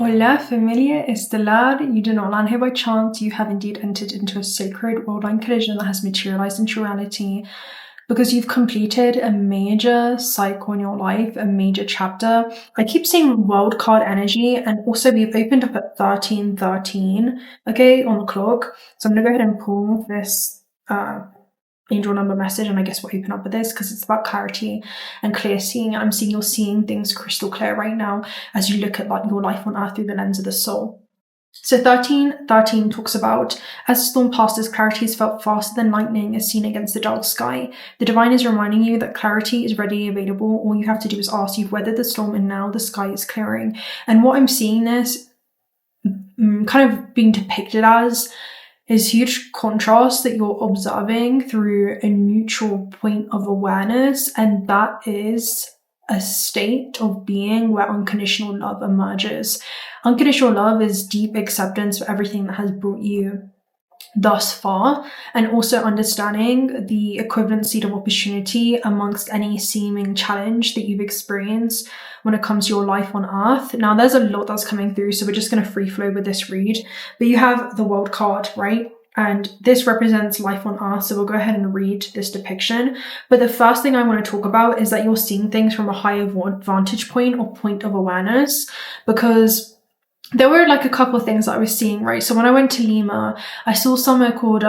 Hola, familia estelar. You do not land here by chance. You have indeed entered into a sacred world-line collision that has materialized into reality because you've completed a major cycle in your life, a major chapter. I keep seeing world card energy, and also we've opened up at 1313, okay, on the clock. So I'm going to go ahead and pull this angel number message, and I guess we'll open up with this because it's about clarity and clear seeing. I'm seeing you're seeing things crystal clear right now as you look at like your life on earth through the lens of the soul. So 1313 talks about, as the storm passes, clarity is felt faster than lightning is seen against the dull sky. The divine is reminding you that clarity is readily available. All you have to do is ask. You've weathered the storm and now the sky is clearing. And what I'm seeing this kind of being depicted as is huge contrast that you're observing through a neutral point of awareness, and that is a state of being where unconditional love emerges. Unconditional love is deep acceptance for everything that has brought you thus far, and also understanding the equivalent seed of opportunity amongst any seeming challenge that you've experienced when it comes to your life on earth. Now, there's a lot that's coming through, so we're just going to free flow with this read. But you have the world card, right? And this represents life on earth, so we'll go ahead and read this depiction. But the first thing I want to talk about is that you're seeing things from a higher vantage point or point of awareness, because there were like a couple of things that I was seeing, right? So when I went to Lima, I saw somewhere called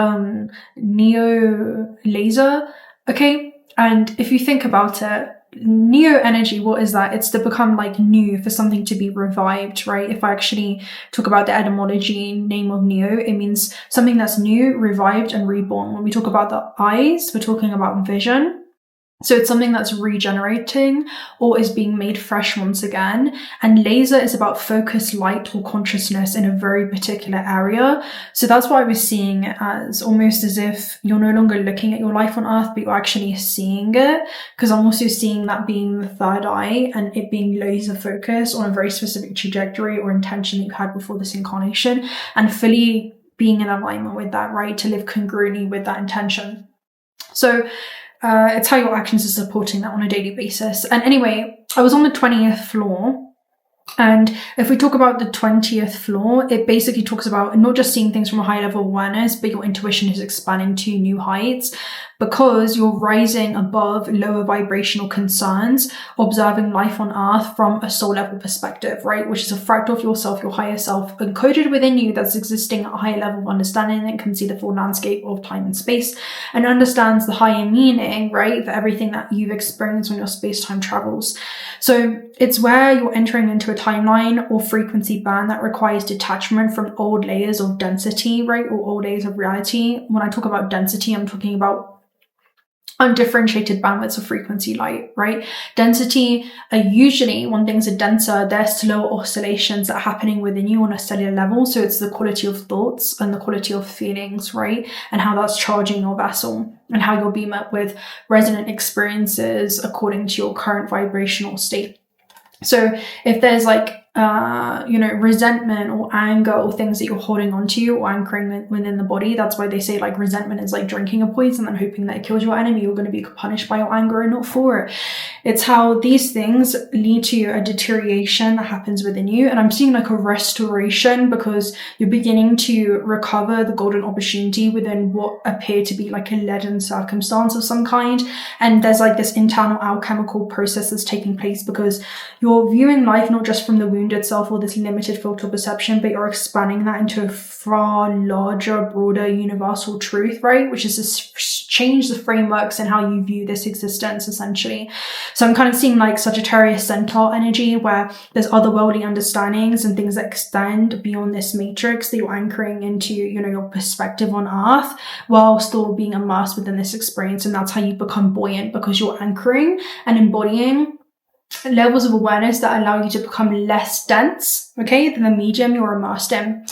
Neo Laser, okay? And if you think about it, Neo energy, what is that? It's to become like new, for something to be revived, right? If I actually talk about the etymology name of Neo, it means something that's new, revived, and reborn. When we talk about the eyes, we're talking about vision. So it's something that's regenerating or is being made fresh once again. And laser is about focus, light, or consciousness in a very particular area. So that's what I was seeing as, almost as if you're no longer looking at your life on earth, but you're actually seeing it. Because I'm also seeing that being the third eye and it being laser focused on a very specific trajectory or intention that you had before this incarnation, and fully being in alignment with that, right? To live congruently with that intention. So it's how your actions are supporting that on a daily basis. And anyway, I was on the 20th floor. And if we talk about the 20th floor, it basically talks about not just seeing things from a high level of awareness, but your intuition is expanding to new heights because you're rising above lower vibrational concerns, observing life on earth from a soul level perspective, right? Which is a fractal of yourself, your higher self, encoded within you, that's existing at a higher level of understanding that can see the full landscape of time and space and understands the higher meaning, right, for everything that you've experienced when your space-time travels. So it's where you're entering into a timeline or frequency band that requires detachment from old layers of density, right, or old layers of reality. When I talk about density, I'm talking about undifferentiated bandwidths of frequency light, right? Density are usually, when things are denser, they're slower oscillations that are happening within you on a cellular level. So it's the quality of thoughts and the quality of feelings, right? And how that's charging your vessel and how you'll be met with resonant experiences according to your current vibrational state. So if there's like, resentment or anger or things that you're holding on to or anchoring within the body, that's why they say like resentment is like drinking a poison and hoping that it kills your enemy. You're going to be punished by your anger and not for it. It's how these things lead to a deterioration that happens within you. And I'm seeing like a restoration because you're beginning to recover the golden opportunity within what appear to be like a leaden circumstance of some kind. And there's like this internal alchemical process that's taking place because you're viewing life not just from the wound itself or this limited filter perception, but you're expanding that into a far larger, broader, universal truth, right? Which is to change the frameworks and how you view this existence, essentially. So I'm kind of seeing like Sagittarius Centaur energy where there's otherworldly understandings and things that extend beyond this matrix that you're anchoring into, your perspective on earth while still being immersed within this experience. And that's how you become buoyant, because you're anchoring and embodying levels of awareness that allow you to become less dense, okay, than the medium you're immersed in.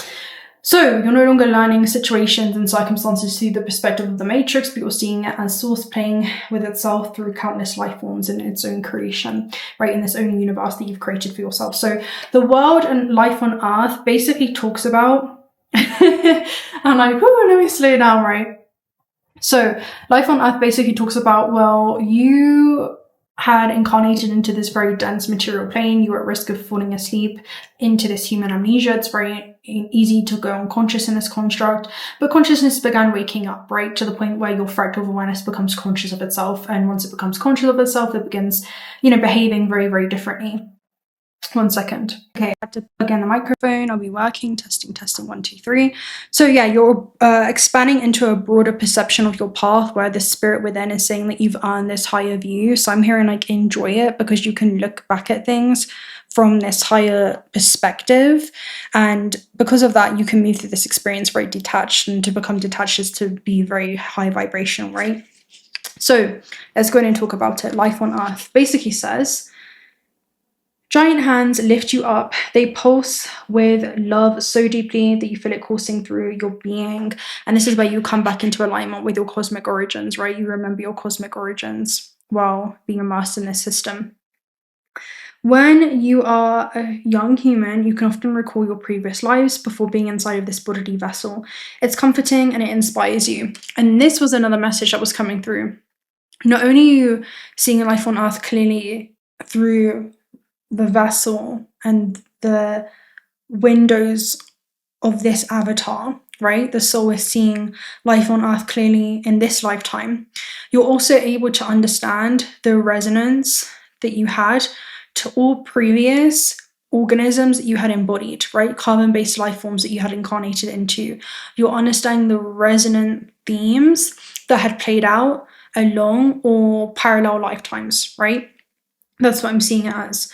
So you're no longer learning situations and circumstances through the perspective of the matrix, but you're seeing it as source playing with itself through countless life forms in its own creation, right, in this own universe that you've created for yourself. So the world and life on earth basically talks about, I'm like, let me slow down, right? So life on earth basically talks about, well, you had incarnated into this very dense material plane, you were at risk of falling asleep into this human amnesia. It's very easy to go unconscious in this construct, but consciousness began waking up, right, to the point where your fractal awareness becomes conscious of itself. And once it becomes conscious of itself, it begins, behaving very, very differently. 1 second. Okay, I have to plug in the microphone. I'll be working. Testing, 1, 2, 3. So yeah, you're expanding into a broader perception of your path, where the spirit within is saying that you've earned this higher view. So I'm hearing like enjoy it, because you can look back at things from this higher perspective, and because of that, you can move through this experience very detached. And to become detached is to be very high vibrational, right? So let's go ahead and talk about it. Life on Earth basically says, giant hands lift you up. They pulse with love so deeply that you feel it coursing through your being. And this is where you come back into alignment with your cosmic origins, right? You remember your cosmic origins while being immersed in this system. When you are a young human, you can often recall your previous lives before being inside of this bodily vessel. It's comforting and it inspires you. And this was another message that was coming through. Not only are you seeing life on Earth clearly through the vessel and the windows of this avatar, right? The soul is seeing life on Earth clearly in this lifetime. You're also able to understand the resonance that you had to all previous organisms that you had embodied, right? Carbon-based life forms that you had incarnated into. You're understanding the resonant themes that had played out along or parallel lifetimes, right? That's what I'm seeing it as.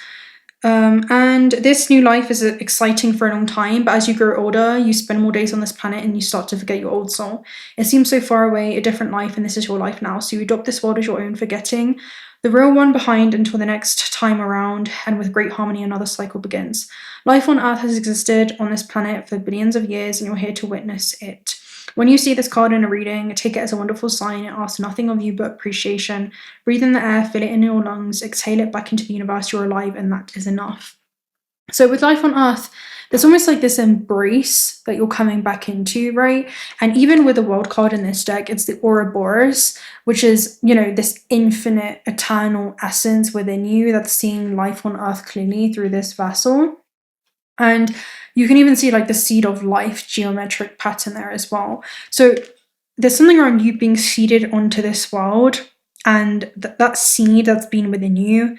And this new life is exciting for a long time, but as you grow older, you spend more days on this planet and you start to forget your old soul. It seems so far away, a different life, and this is your life now. So you adopt this world as your own, forgetting the real one behind until the next time around, and with great harmony, another cycle begins. Life on Earth has existed on this planet for billions of years, and you're here to witness it. When you see this card in a reading, take it as a wonderful sign. It asks nothing of you but appreciation. Breathe in the air, feel it in your lungs, exhale it back into the universe. You're alive, and that is enough. So with life on Earth, there's almost like this embrace that you're coming back into, right? And even with the world card in this deck, it's the 𝓪𝓵𝓻𝓪𝓵, which is, this infinite, eternal essence within you that's seeing life on Earth clearly through this vessel. And you can even see like the seed of life geometric pattern there as well. So there's something around you being seeded onto this world, and that seed that's been within you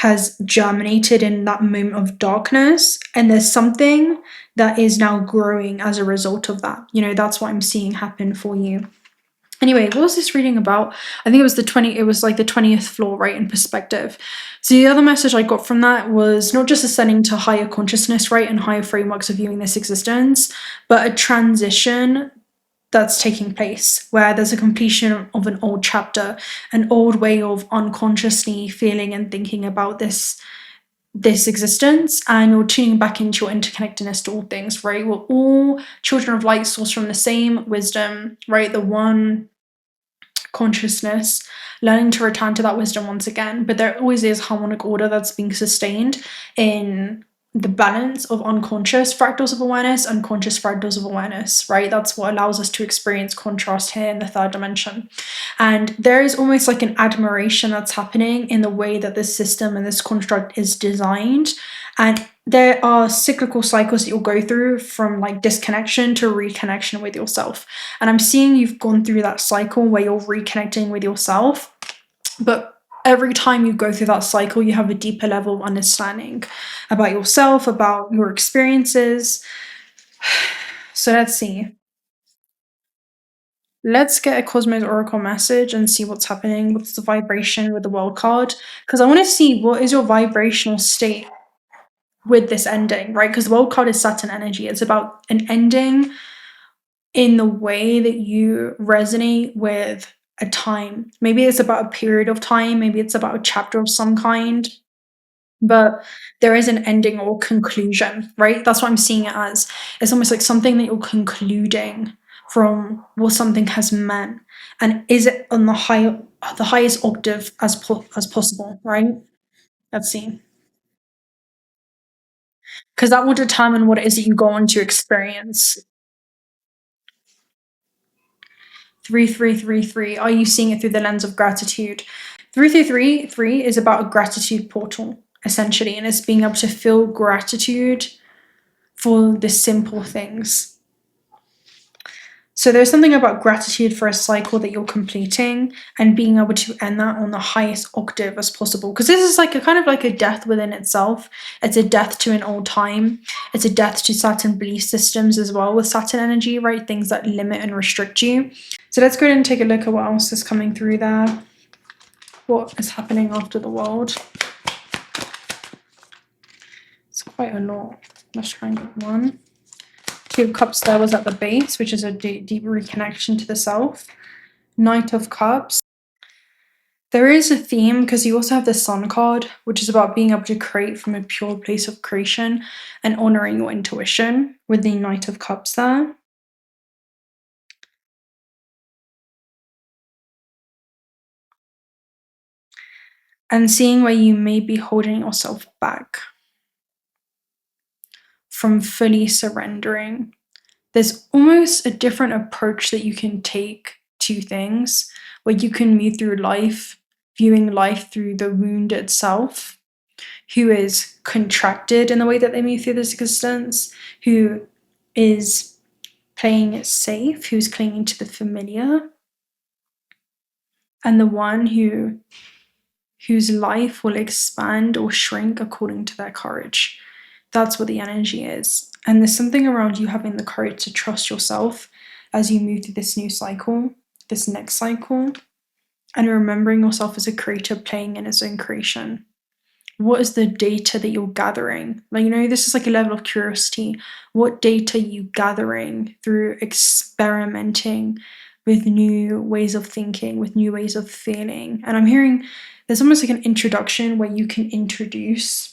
has germinated in that moment of darkness, and there's something that is now growing as a result of that. That's what I'm seeing happen for you. Anyway, what was this reading about? I think it was like the 20th floor, right, in perspective. So the other message I got from that was not just ascending to higher consciousness, right, and higher frameworks of viewing this existence, but a transition that's taking place where there's a completion of an old chapter, an old way of unconsciously feeling and thinking about this existence, and you're tuning back into your interconnectedness to all things, right? We're all children of light, sourced from the same wisdom, right? The one consciousness, learning to return to that wisdom once again. But there always is harmonic order that's being sustained in the balance of unconscious fractals of awareness and conscious fractals of awareness, right? That's what allows us to experience contrast here in the third dimension. And there is almost like an admiration that's happening in the way that this system and this construct is designed. And there are cyclical cycles that you'll go through, from like disconnection to reconnection with yourself. And I'm seeing you've gone through that cycle where you're reconnecting with yourself, but every time you go through that cycle, you have a deeper level of understanding about yourself, about your experiences. So let's see. Let's get a Cosmos Oracle message and see what's happening. What's the vibration with the world card? Because I want to see what is your vibrational state with this ending, right? Because the world card is Saturn energy. It's about an ending in the way that you resonate with a time. Maybe it's about a period of time, maybe it's about a chapter of some kind, but there is an ending or conclusion, right? That's what I'm seeing it as. It's almost like something that you're concluding from what something has meant, and is it on the highest octave as possible, right? Let's see, because that will determine what it is that you go on to experience. 3333. Are you seeing it through the lens of gratitude? 333 is about a gratitude portal, essentially, and it's being able to feel gratitude for the simple things. So there's something about gratitude for a cycle that you're completing and being able to end that on the highest octave as possible. Because this is like a kind of like a death within itself. It's a death to an old time. It's a death to certain belief systems as well with Saturn energy, right? Things that limit and restrict you. So let's go ahead and take a look at what else is coming through there. What is happening after the world? It's quite a lot. Let's try and get one. Two of Cups there was at the base, which is a deep reconnection to the self. Knight of Cups. There is a theme because you also have the Sun card, which is about being able to create from a pure place of creation and honoring your intuition with the Knight of Cups there. And seeing where you may be holding yourself back from fully surrendering. There's almost a different approach that you can take to things, where you can move through life, viewing life through the wound itself, who is contracted in the way that they move through this existence, who is playing it safe, who's clinging to the familiar, and the one whose life will expand or shrink according to their courage. That's what the energy is. And there's something around you having the courage to trust yourself as you move through this new cycle, this next cycle, and remembering yourself as a creator playing in its own creation. What is the data that you're gathering? Like, this is like a level of curiosity. What data are you gathering through experimenting with new ways of thinking, with new ways of feeling? And I'm hearing there's almost like an introduction where you can introduce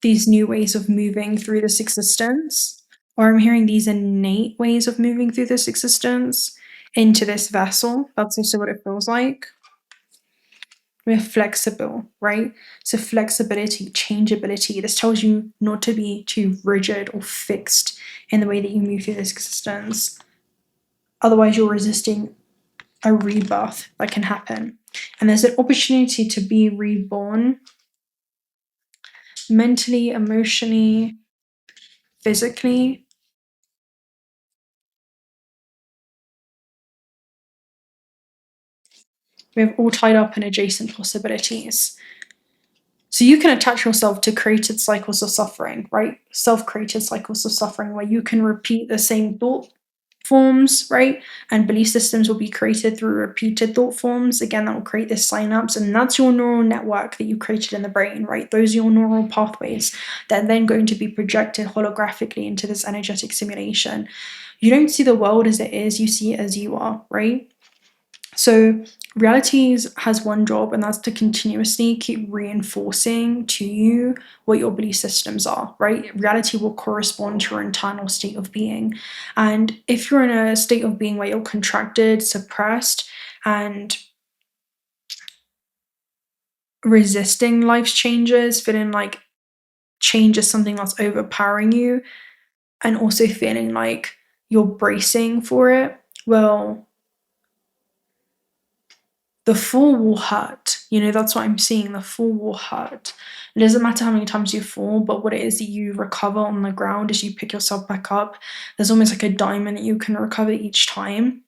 these new ways of moving through this existence, or I'm hearing these innate ways of moving through this existence into this vessel. That's also what it feels like. We're flexible, right? So flexibility, changeability. This tells you not to be too rigid or fixed in the way that you move through this existence. Otherwise, you're resisting a rebirth that can happen. And there's an opportunity to be reborn mentally, emotionally, physically. We have all tied up in adjacent possibilities. So you can attach yourself to created cycles of suffering, right? Self-created cycles of suffering where you can repeat the same thought forms, right? And belief systems will be created through repeated thought forms. Again, that will create this synapse, and that's your neural network that you created in the brain, right? Those are your neural pathways that are then going to be projected holographically into this energetic simulation. You don't see the world as it is, you see it as you are, right? So reality has one job, and that's to continuously keep reinforcing to you what your belief systems are, right? Reality will correspond to your internal state of being. And if you're in a state of being where you're contracted, suppressed, and resisting life's changes, feeling like change is something that's overpowering you, and also feeling like you're bracing for it, well, the fall will hurt. That's what I'm seeing. The fall will hurt. It doesn't matter how many times you fall, but what it is that you recover on the ground as you pick yourself back up. There's almost like a diamond that you can recover each time.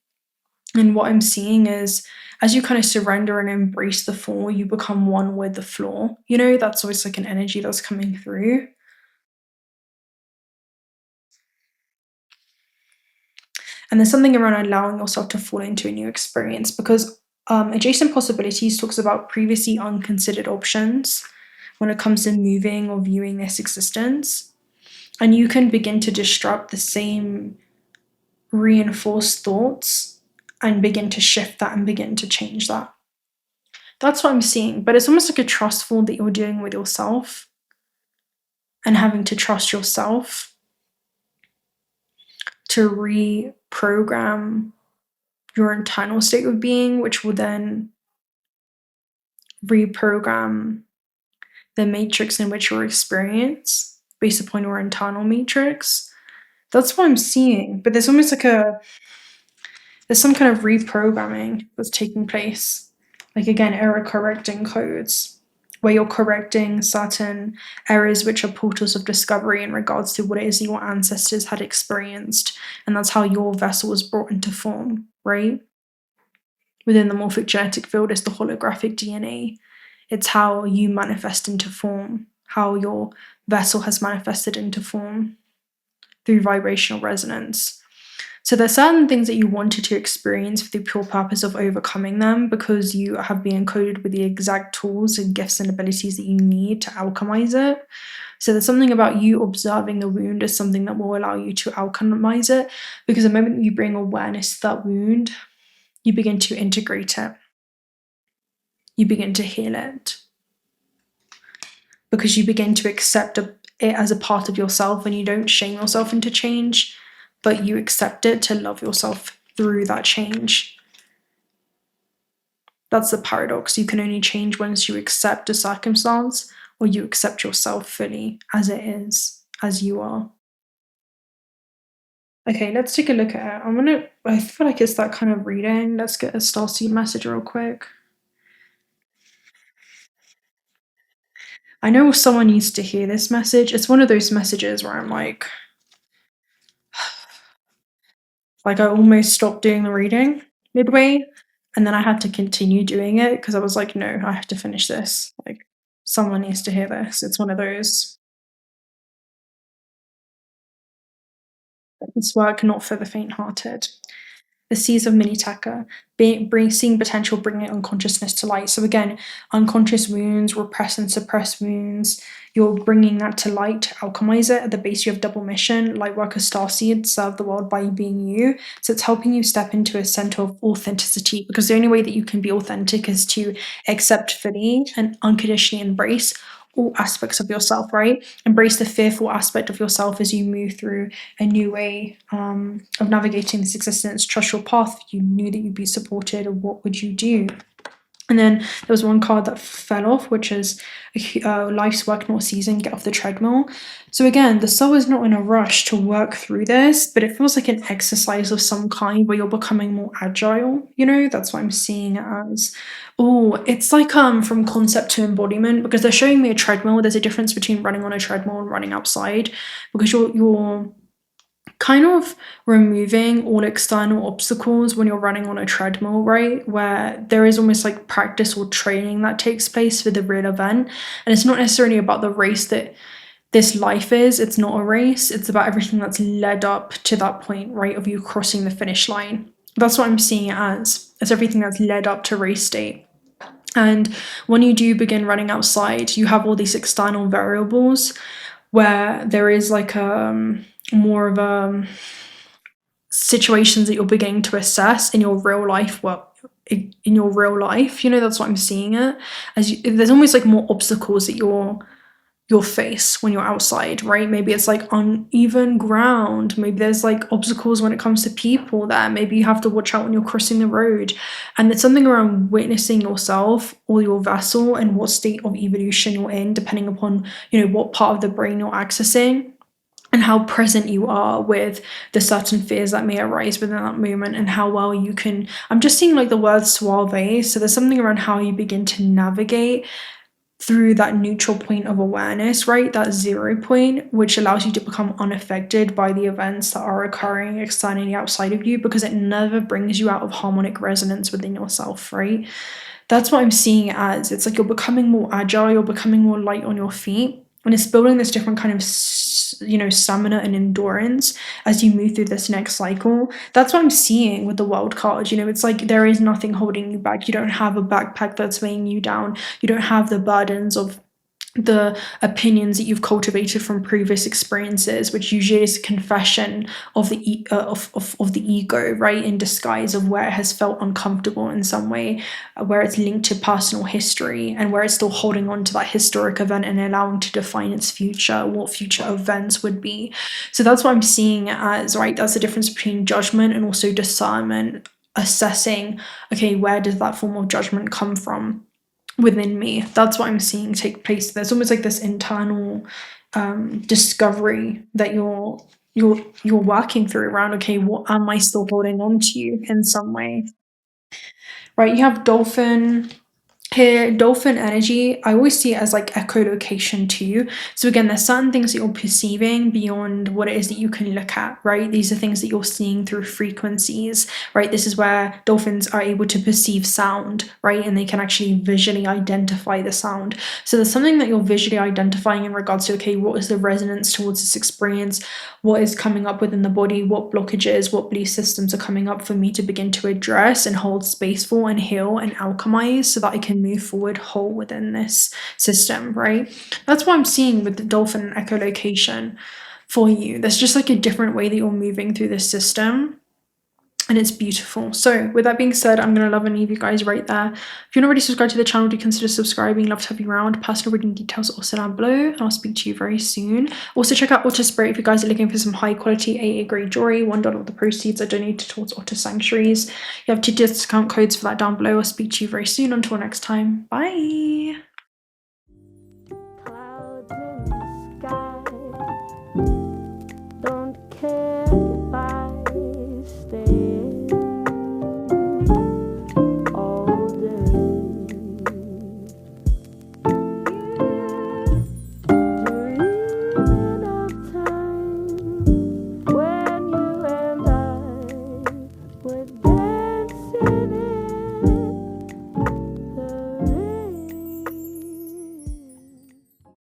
And what I'm seeing is as you kind of surrender and embrace the fall, you become one with the floor. That's always like an energy that's coming through. And there's something around allowing yourself to fall into a new experience, because adjacent possibilities talks about previously unconsidered options when it comes to moving or viewing this existence. And you can begin to disrupt the same reinforced thoughts and begin to shift that and begin to change that. That's what I'm seeing. But it's almost like a trust fall that you're doing with yourself and having to trust yourself to reprogram your internal state of being, which will then reprogram the matrix in which you're experienced based upon your internal matrix. That's what I'm seeing. But there's almost like there's some kind of reprogramming that's taking place. like again, error correcting codes, where you're correcting certain errors which are portals of discovery in regards to what it is your ancestors had experienced. And that's how your vessel was brought into form, right? Within the morphic genetic field is the holographic DNA. It's how you manifest into form, how your vessel has manifested into form through vibrational resonance. So there's certain things that you wanted to experience for the pure purpose of overcoming them because you have been encoded with the exact tools and gifts and abilities that you need to alchemize it. So there's something about you observing the wound as something that will allow you to alchemize it, because the moment you bring awareness to that wound, you begin to integrate it. You begin to heal it. Because you begin to accept it as a part of yourself, and you don't shame yourself into change, but you accept it to love yourself through that change. That's the paradox. You can only change once you accept a circumstance, or you accept yourself fully as it is, as you are. Okay, let's take a look at it. I feel like it's that kind of reading. Let's get a star seed message real quick. I know someone needs to hear this message. It's one of those messages where I'm like I almost stopped doing the reading midway, and then I had to continue doing it because I was like, no, I have to finish this. Like, someone needs to hear this. It's one of those. It's work not for the faint-hearted. The seeds of 𝓦𝓸𝓻𝓵, seeing potential, bringing unconsciousness to light. So again, unconscious wounds, repressed and suppressed wounds, you're bringing that to light to alchemize it. At the base, you have double mission, light worker, starseed, serve the world by being you. So it's helping you step into a center of authenticity, because the only way that you can be authentic is to accept fully and unconditionally embrace all aspects of yourself, right? Embrace the fearful aspect of yourself as you move through a new way of navigating this existence. Trust your path. If you knew that you'd be supported, what would you do? And then there was one card that fell off, which is life's work not ceasing, get off the treadmill. So again, the soul is not in a rush to work through this, but it feels like an exercise of some kind where you're becoming more agile. That's what I'm seeing it as. Oh, it's like from concept to embodiment, because they're showing me a treadmill. There's a difference between running on a treadmill and running outside, because you're kind of removing all external obstacles when you're running on a treadmill, right? Where there is almost like practice or training that takes place for the real event. And it's not necessarily about the race that this life is. It's not a race. It's about everything that's led up to that point, right? Of you crossing the finish line. That's what I'm seeing it as. It's everything that's led up to race day. And when you do begin running outside, you have all these external variables where there is like more of situations that you're beginning to assess in your real life. In your real life, that's what I'm seeing it as. There's almost like more obstacles that you'll face when you're outside, right? Maybe it's like uneven ground. Maybe there's like obstacles when it comes to people there. Maybe you have to watch out when you're crossing the road. And there's something around witnessing yourself or your vessel and what state of evolution you're in, depending upon, what part of the brain you're accessing and how present you are with the certain fears that may arise within that moment, and how well you can. I'm just seeing like the word suave. So there's something around how you begin to navigate through that neutral point of awareness, right? That 0 point, which allows you to become unaffected by the events that are occurring externally outside of you, because it never brings you out of harmonic resonance within yourself, right? That's what I'm seeing it as. It's like you're becoming more agile, you're becoming more light on your feet, and it's building this different kind of stamina and endurance as you move through this next cycle. That's what I'm seeing with the world card. It's like there is nothing holding you back. You don't have a backpack that's weighing you down. You don't have the burdens of the opinions that you've cultivated from previous experiences, which usually is a confession of the of the ego, right, in disguise, of where it has felt uncomfortable in some way, where it's linked to personal history, and where it's still holding on to that historic event and allowing to define its future, what future events would be. So that's what I'm seeing as, right? That's the difference between judgment and also discernment, assessing, okay, where does that form of judgment come from within me? That's what I'm seeing take place. There's almost like this internal discovery that you're working through around, okay, what am I still holding on to in some way? Right, you have dolphin, Here, dolphin energy, I always see it as like echolocation too. So again, there's certain things that you're perceiving beyond what it is that you can look at, right? These are things that you're seeing through frequencies, right? This is where dolphins are able to perceive sound, right? And they can actually visually identify the sound. So there's something that you're visually identifying in regards to, okay, what is the resonance towards this experience? What is coming up within the body? What blockages, what belief systems are coming up for me to begin to address and hold space for and heal and alchemize so that I can move forward whole within this system, right? That's what I'm seeing with the dolphin echolocation for you. There's just like a different way that you're moving through this system. And it's beautiful. So with that being said, I'm going to love and leave you guys right there. If you're not already subscribed to the channel, do consider subscribing. Love to have you around. Personal reading details also down below. And I'll speak to you very soon. Also check out Otter Spirit if you guys are looking for some high quality AA grade jewelry. $1 of the proceeds are donated towards Otter Sanctuaries. You have 2 discount codes for that down below. I'll speak to you very soon. Until next time. Bye.